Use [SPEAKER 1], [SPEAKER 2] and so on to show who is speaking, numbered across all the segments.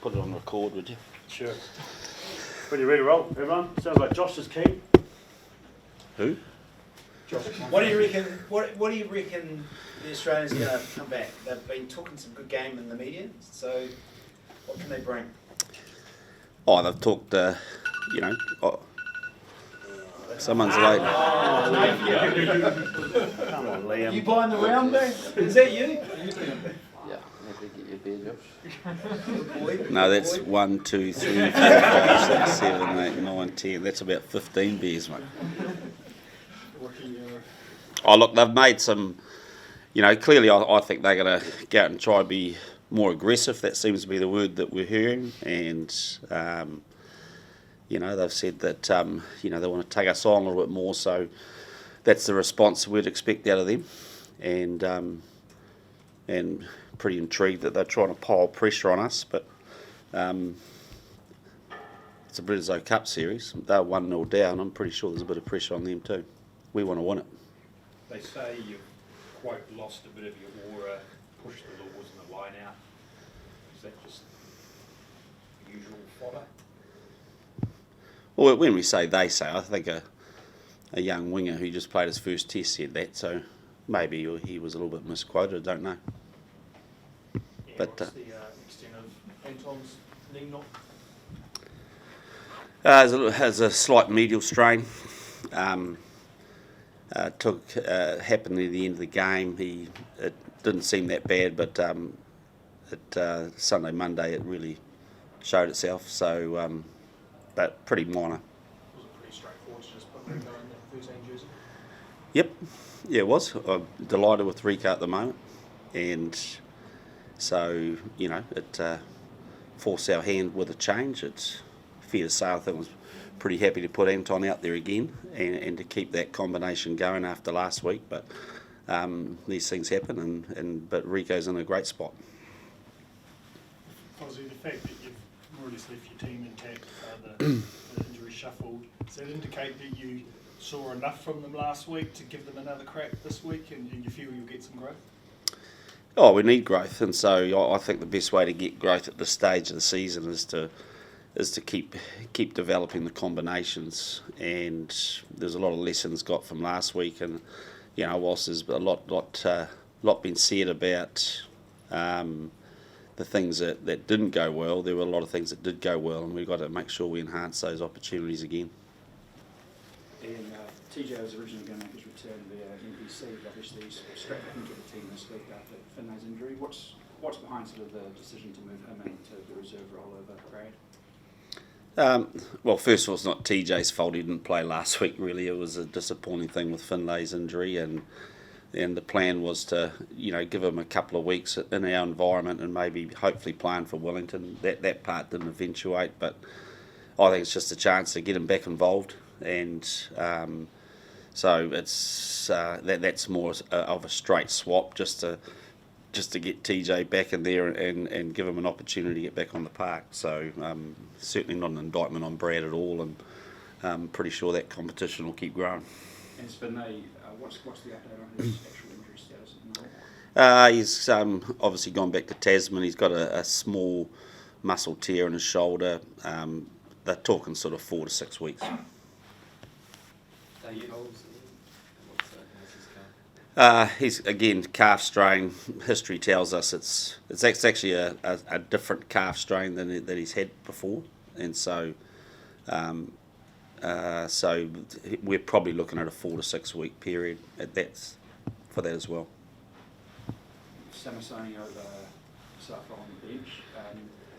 [SPEAKER 1] put it on record, would you?
[SPEAKER 2] Sure. When you're ready to roll, everyone. Sounds like Josh is keen.
[SPEAKER 1] Who?
[SPEAKER 2] Josh.
[SPEAKER 3] What do you reckon? What do you reckon the Australians are going to come back? They've been talking some good game in the media. So, what can they bring?
[SPEAKER 1] Oh, they've talked. Someone's late.
[SPEAKER 2] Come on, Liam.
[SPEAKER 3] You buying the round, man? Is that you?
[SPEAKER 4] Yeah, maybe get your beer, Josh.
[SPEAKER 3] Boy.
[SPEAKER 1] No, that's 1, 2, 3, 4, 5, 6, 7, 8, 9, 10. That's about 15 beers, mate. Oh, look, they've made some. Clearly, I think they're going to go out and try and be more aggressive. That seems to be the word that we're hearing, and they've said that they want to take us on a little bit more. So that's the response we'd expect out of them, and pretty intrigued that they're trying to pile pressure on us. But it's a Bledisloe Cup series. They're 1-0 down. I'm pretty sure there's a bit of pressure on them too. We want to win it.
[SPEAKER 5] They say you've, quote, lost a bit of your aura, pushed the laws and the line out. Is that just usual fodder?
[SPEAKER 1] Well, when we say they say, I think a young winger who just played his first test said that, so maybe he was a little bit misquoted, I don't know.
[SPEAKER 2] Yeah,
[SPEAKER 1] But
[SPEAKER 2] what's the extent of Anton's knee knock?
[SPEAKER 1] has a slight medial strain. Happened near the end of the game. It didn't seem that bad, but Sunday, Monday, it really showed itself. So, but pretty minor.
[SPEAKER 2] Was it pretty straightforward to just put Rico in the 13 jersey?
[SPEAKER 1] Yep, yeah, it was. I'm delighted with Rico at the moment, and so it forced our hand with a change. It's fair to say I think I was pretty happy to put Anton out there again and to keep that combination going after last week. But these things happen, but Rico's in a great spot.
[SPEAKER 2] Fozzie, the fact that you've more or less left your team intact, the injury shuffled, does that indicate that you saw enough from them last week to give them another crack this week, and you feel you'll get some growth?
[SPEAKER 1] Oh, we need growth, and so I think the best way to get growth at this stage of the season is to keep developing the combinations. And there's a lot of lessons got from last week, and whilst there's a lot been said about the things that didn't go well, there were a lot of things that did go well, and we've got to make sure we enhance those opportunities again.
[SPEAKER 6] And TJ was originally going to make his return via NBC, but obviously he's straight back into the team this week after Finlay's injury. What's behind sort of the decision to move him into the reserve role over Grade?
[SPEAKER 1] Well, first of all, it's not TJ's fault. He didn't play last week, really. It was a disappointing thing with Finlay's injury, and the plan was to give him a couple of weeks in our environment and maybe hopefully playing for Wellington. That part didn't eventuate, but I think it's just a chance to get him back involved, and so it's that's more of a straight swap just to get TJ back in there and give him an opportunity to get back on the park. So certainly not an indictment on Brad at all, and I'm pretty sure that competition will keep growing.
[SPEAKER 6] And Finlay, what's the update on his actual injury status at the moment?
[SPEAKER 1] He's obviously gone back to Tasman. He's got a small muscle tear in his shoulder. They're talking sort of 4 to 6 weeks. He's again calf strain. History tells us it's actually a different calf strain than that he's had before, and so we're probably looking at a 4 to 6 week period for that as well.
[SPEAKER 6] Samasoni over Safa on the bench.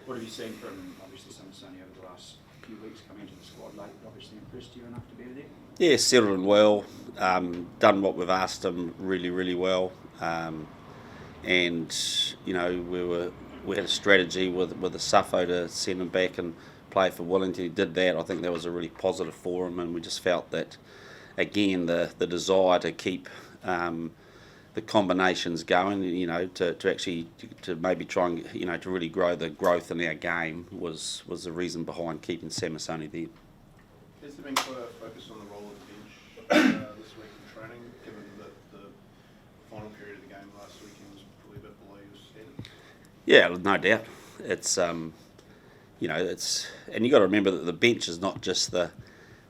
[SPEAKER 6] What have you seen from obviously Samasoni over the last few weeks coming into the squad late? Obviously impressed you enough to be there?
[SPEAKER 1] Yeah, settled in well, done what we've asked him really, really well, and we had a strategy with the Suffo to send him back and play for Wellington. He did that. I think that was a really positive for him, and we just felt that again the desire to keep the combinations going, to maybe try and to really grow the growth in our game was the reason behind keeping Samasoni there.
[SPEAKER 7] Has there been quite a focus on the role of the bench this week in training, given that the final period of the game last weekend was probably a bit below your standard?
[SPEAKER 1] Yeah, no doubt. It's and you got to remember that the bench is not just the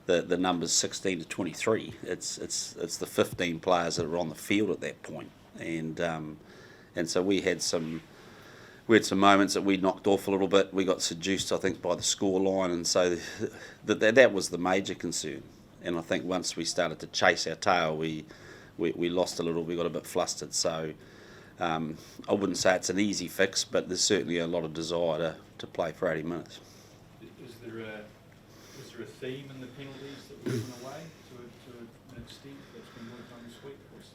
[SPEAKER 1] numbers 16 to 23. It's the 15 players that are on the field at that point, and so we had some moments that we knocked off a little bit. We got seduced, I think, by the score line, and so that was the major concern. And I think once we started to chase our tail, we lost a little. We got a bit flustered. So I wouldn't say it's an easy fix, but there's certainly a lot of desire to play for 80 minutes.
[SPEAKER 5] Is there a theme in the penalties that we're giving away to an extent that's been worked on this week? What's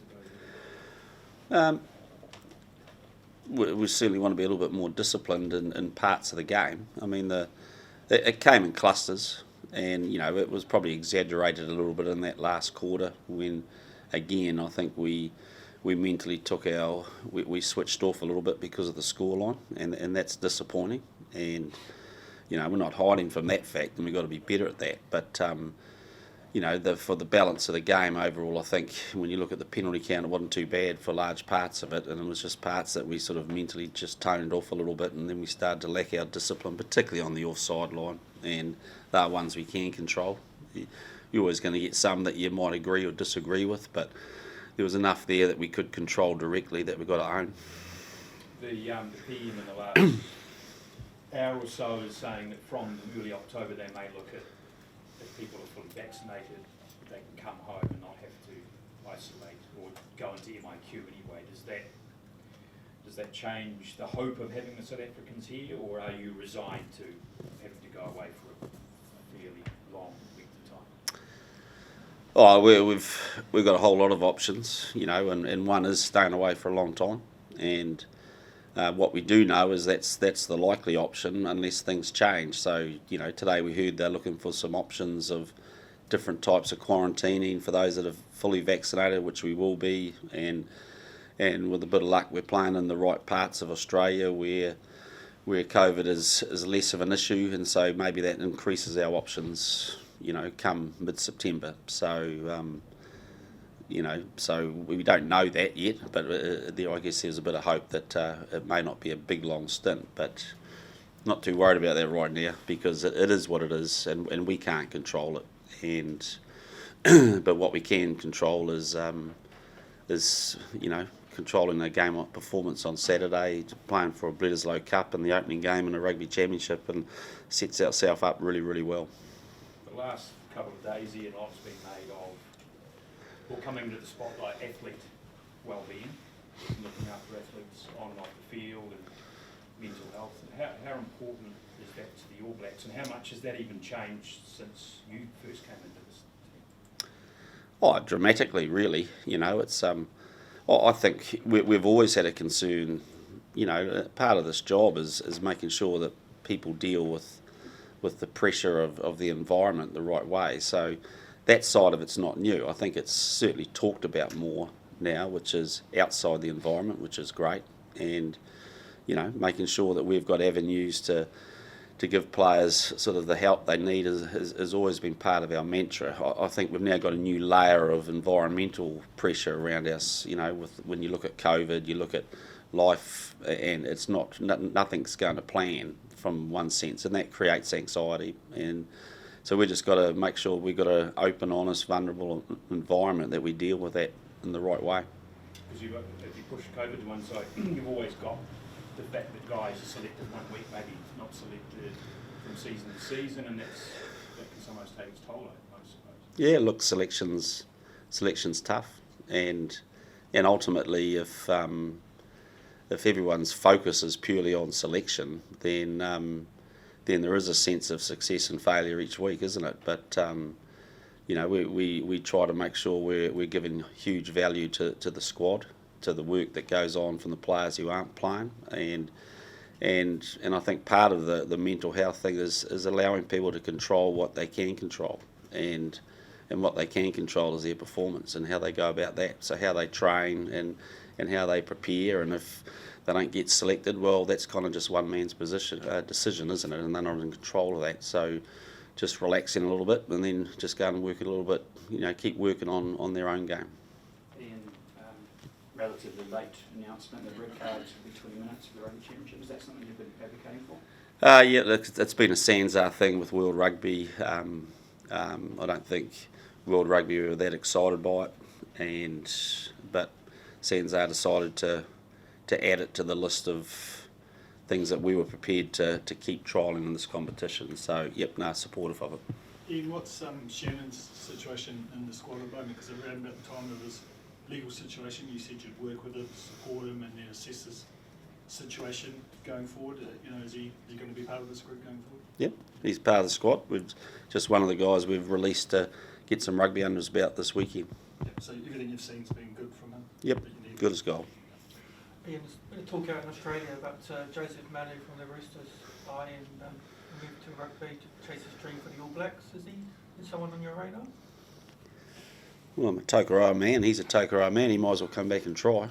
[SPEAKER 5] the
[SPEAKER 1] We certainly want to be a little bit more disciplined in parts of the game. I mean, it came in clusters, and it was probably exaggerated a little bit in that last quarter when, again, I think we mentally we switched off a little bit because of the scoreline, and that's disappointing. And we're not hiding from that fact, and we've got to be better at that. But for the balance of the game overall, I think when you look at the penalty count, it wasn't too bad for large parts of it, and it was just parts that we sort of mentally just toned off a little bit, and then we started to lack our discipline, particularly on the offside line, and they're ones we can control. You're always going to get some that you might agree or disagree with, but there was enough there that we could control directly that we've got to own.
[SPEAKER 5] The PM in the last hour or so is saying that from early October they may look at if people are fully vaccinated, they can come home and not have to isolate or go into MIQ anyway. Does that change the hope of having the South Africans here, or are you resigned to having to go away for a fairly long length of time?
[SPEAKER 1] Oh, we've got a whole lot of options, and one is staying away for a long time. And what we do know is that's the likely option unless things change. So, today we heard they're looking for some options of different types of quarantining for those that are fully vaccinated, which we will be. And with a bit of luck, we're playing in the right parts of Australia where COVID is less of an issue, and so maybe that increases our options, come mid-September. So, so we don't know that yet, but I guess there's a bit of hope that it may not be a big, long stint, but not too worried about that right now because it is what it is, and we can't control it. But what we can control is controlling a game of performance on Saturday, playing for a Bledisloe Cup in the opening game in a rugby championship, and sets ourselves up really, really well.
[SPEAKER 5] The last couple of days here, a lot's been made of, or coming to the spotlight, athlete wellbeing, looking after athletes on and off the field and mental health. And how important is that to the All Blacks, and how much has that even changed since you first came into this team?
[SPEAKER 1] Oh, dramatically, really. It's I think we've always had a concern. Part of this job is making sure that people deal with the pressure of the environment the right way. So that side of it's not new. I think it's certainly talked about more now, which is outside the environment, which is great, and making sure that we've got avenues to give players sort of the help they need has always been part of our mantra. I think we've now got a new layer of environmental pressure around us. When you look at COVID, you look at life, and it's nothing's going to plan from one sense, and that creates anxiety. And so we just got to make sure we've got an open, honest, vulnerable environment that we deal with that in the right way.
[SPEAKER 5] Because if you push COVID to one side, you've always got the fact that guys are selected one week, maybe not selected from season to season, and that can sometimes take its toll, I suppose. Yeah,
[SPEAKER 1] look, selection's tough, and ultimately, if everyone's focus is purely on selection, then there is a sense of success and failure each week, isn't it? But we try to make sure we're giving huge value to the squad, to the work that goes on from the players who aren't playing, and I think part of the mental health thing is allowing people to control what they can control, and what they can control is their performance and how they go about that. So how they train and how they prepare, and if they don't get selected, well, that's kind of just one man's decision, isn't it? And they're not in control of that. So just relaxing a little bit, and then just go and work a little bit. Keep working on their own game.
[SPEAKER 6] Relatively late announcement that red cards will be 20 minutes for the rugby championship. Is that something you've been advocating for?
[SPEAKER 1] Yeah, look, it's been a Sanzar thing with World Rugby. I don't think World Rugby were that excited by it, but Sanzar decided to add it to the list of things that we were prepared to keep trialling in this competition. So, yep, supportive of it.
[SPEAKER 2] Ian, what's Shannon's situation in the squad at the moment? Because around about the time of his legal situation, you said you'd work with him, support him, and then assess his situation going forward. Is he going to be part of this group going forward?
[SPEAKER 1] Yep, he's part of the squad. We've just one of the guys we've released to get some rugby under his belt this weekend.
[SPEAKER 2] Yep. So everything you've seen's been good from him?
[SPEAKER 1] Yep, good as gold.
[SPEAKER 8] Ian, there's been a talk out in Australia about Joseph Manu from the Roosters and moved to rugby to chase his dream for the All Blacks. Is someone on your radar?
[SPEAKER 1] Well, I'm a Tokoroa man. He's a Tokoroa man. He might as well come back and try.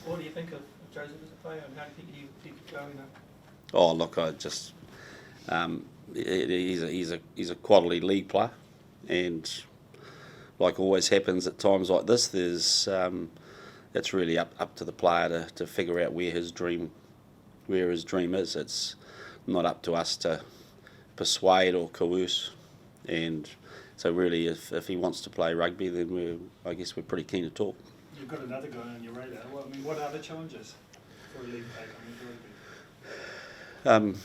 [SPEAKER 8] What do you think of Joseph as a player, and how do you think he could go in a...
[SPEAKER 1] Oh, look, I just he's a quality league player, and like always happens at times like this, there's it's really up to the player to figure out where his dream is. It's not up to us to persuade or coerce, and so really, if he wants to play rugby, then I guess we're pretty keen to talk.
[SPEAKER 2] You've got another guy on your radar. Well, I mean, what are the challenges for a league take on rugby?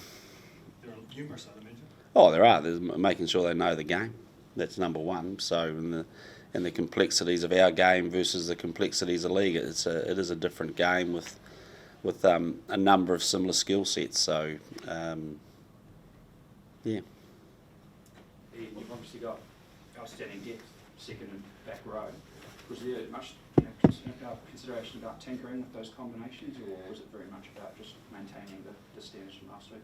[SPEAKER 2] There are numerous, I'd imagine.
[SPEAKER 1] Oh, there are. There's making sure they know the game. That's number one. So, in the complexities of our game versus the complexities of league, it is a different game with a number of similar skill sets. So, yeah.
[SPEAKER 6] Ian, you've obviously got outstanding depth, second and back row. Was there much consideration about tinkering with those combinations, or was it very much about just maintaining the standards from last week?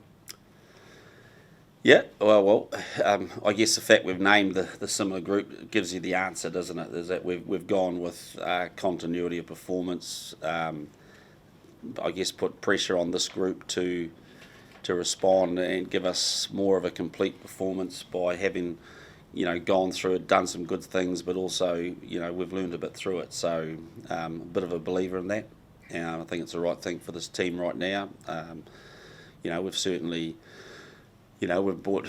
[SPEAKER 1] Yeah, well, I guess the fact we've named the similar group gives you the answer, doesn't it? Is that we've gone with continuity of performance. I guess put pressure on this group to respond and give us more of a complete performance by having, gone through it, done some good things, but also, we've learned a bit through it. So, a bit of a believer in that. I think it's the right thing for this team right now. We've certainly, we've brought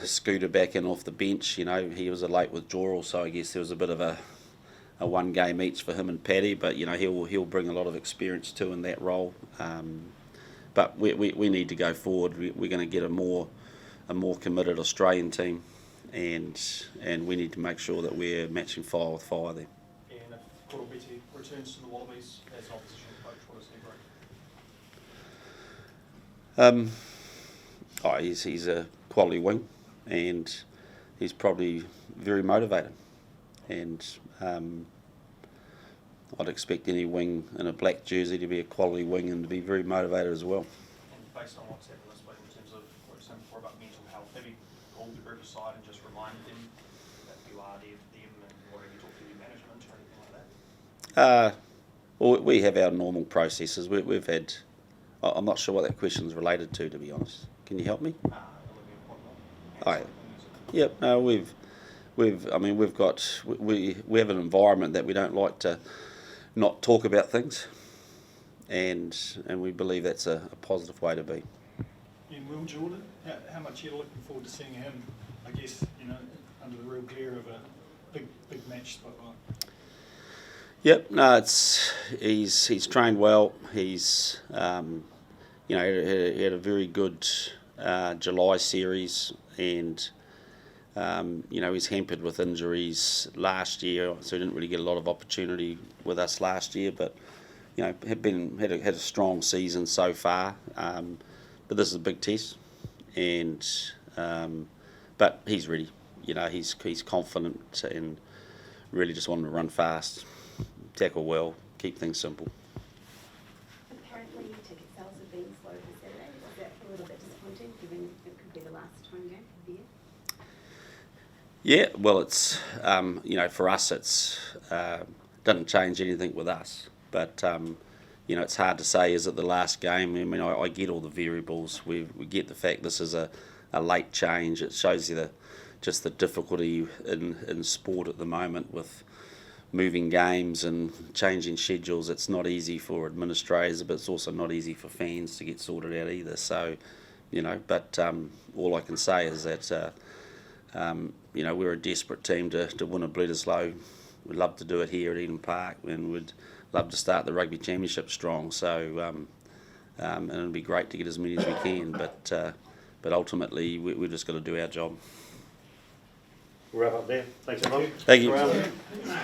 [SPEAKER 1] Scooter back in off the bench. He was a late withdrawal, so I guess there was a bit of a one game each for him and Paddy. But he'll bring a lot of experience too in that role. But we need to go forward. We're going to get a more committed Australian team. And we need to make sure that we're matching fire with fire there.
[SPEAKER 9] And if Korobeti returns to the Wallabies as an opposition coach, what does he bring?
[SPEAKER 1] He's a quality wing, and he's probably very motivated. And I'd expect any wing in a black jersey to be a quality wing and to be very motivated as well.
[SPEAKER 9] And based on what's happened this week in terms of what you were saying before about mental health, have you called the group aside and just reminded them that you are there for them, and or have you talked to your management or anything like that?
[SPEAKER 1] Well, we have our normal processes. We've had. I'm not sure what that question's related to be honest. Can you help me? Yep. No, we have an environment that we don't like to not talk about things, and we believe that's a positive way to be.
[SPEAKER 2] And Will Jordan, how much are you looking forward to seeing him? I guess under the real glare of a big match spotlight.
[SPEAKER 1] Yep. No, he's trained well. He's he had a very good July series, and he's hampered with injuries last year, so he didn't really get a lot of opportunity with us last year. But had a strong season so far. But this is a big test, and but he's ready. He's confident and really just wanted to run fast, tackle well, keep things simple.
[SPEAKER 10] Apparently, ticket sales have been slow for Saturday. Is that a little bit disappointing, given it could be the last home game of the year?
[SPEAKER 1] Yeah, well, it's for us, it's doesn't change anything with us, but it's hard to say. Is it the last game? I mean, I get all the variables. We get the fact this is a late change. It shows you just the difficulty in sport at the moment with moving games and changing schedules, it's not easy for administrators, but it's also not easy for fans to get sorted out either. So, but all I can say is that, we're a desperate team to win a Bledisloe. We'd love to do it here at Eden Park, and we'd love to start the Rugby Championship strong. So, and it'd be great to get as many as we can, but ultimately we've just got to do our job.
[SPEAKER 11] We'll wrap up there. Thanks everyone.
[SPEAKER 1] Thank you.